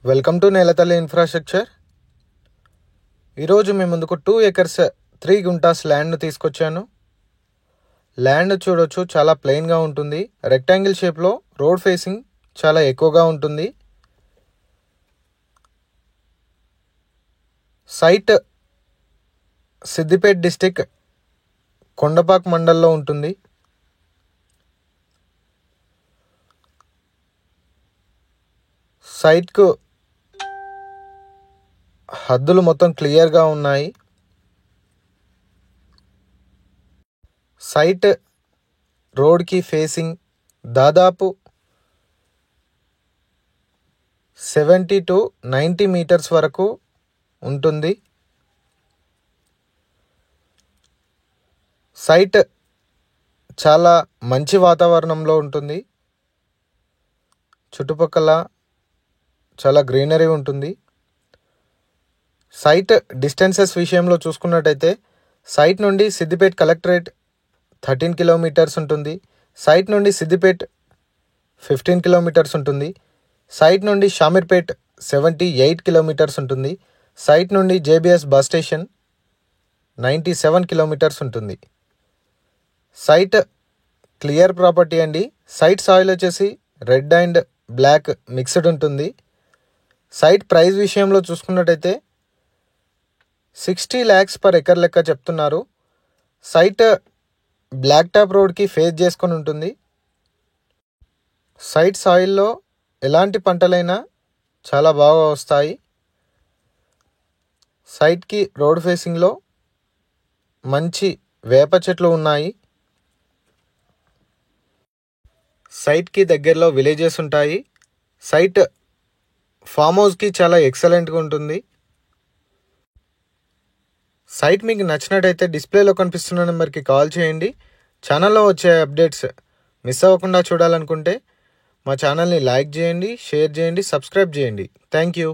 Welcome to నేలతల్లి infrastructure. ఈరోజు మీ ముందుకు 2 acres 3 గుంటాస్ ల్యాండ్ను తీసుకొచ్చాను. ల్యాండ్ చూడొచ్చు, చాలా ప్లెయిన్గా ఉంటుంది. రెక్టాంగిల్ షేప్లో రోడ్ ఫేసింగ్ చాలా ఎక్కువగా ఉంటుంది. సైట్ సిద్దిపేట డిస్టిక్ కొండపాక్ మండల్లో ఉంటుంది. సైట్కు హద్దులు మొత్తం క్లియర్గా ఉన్నాయి. సైట్ రోడ్కి ఫేసింగ్ దాదాపు 70 to 90 మీటర్స్ వరకు ఉంటుంది. సైట్ చాలా మంచి వాతావరణంలో ఉంటుంది. చుట్టుపక్కల చాలా గ్రీనరీ ఉంటుంది. సైట్ డిస్టెన్సెస్ విషయంలో చూసుకున్నట్టయితే సైట్ నుండి సిద్దిపేట కలెక్టరేట్ 13 కిలోమీటర్స్ ఉంటుంది. సైట్ నుండి సిద్దిపేట 15 కిలోమీటర్స్ ఉంటుంది. సైట్ నుండి షామీర్పేట్ 78 కిలోమీటర్స్ ఉంటుంది. సైట్ నుండి జేబీఎస్ బస్ స్టేషన్ 97 కిలోమీటర్స్ ఉంటుంది. సైట్ క్లియర్ ప్రాపర్టీ అండి. సైట్ సాయిల్ వచ్చేసి రెడ్ అండ్ బ్లాక్ మిక్స్డ్ ఉంటుంది. సైట్ ప్రైస్ విషయంలో చూసుకున్నట్టయితే 60 lakhs per acre లెక్క చెప్తున్నారు. సైట్ బ్లాక్ టాప్ రోడ్కి ఫేస్ చేసుకొని ఉంటుంది. సైట్ సాయిల్లో ఎలాంటి పంటలైనా చాలా బాగా వస్తాయి. సైట్కి రోడ్ ఫేసింగ్లో మంచి వేప చెట్లు ఉన్నాయి. సైట్కి దగ్గరలో విలేజెస్ ఉంటాయి. సైట్ ఫామ్ హౌస్కి చాలా ఎక్సలెంట్గా ఉంటుంది. సైట్ మీకు నచ్చినట్టయితే డిస్ప్లేలో కనిపిస్తున్న నెంబర్కి కాల్ చేయండి. ఛానల్లో వచ్చే అప్డేట్స్ మిస్ అవ్వకుండా చూడాలనుకుంటే మా ఛానల్ని లైక్ చేయండి, షేర్ చేయండి, సబ్స్క్రైబ్ చేయండి. Thank you.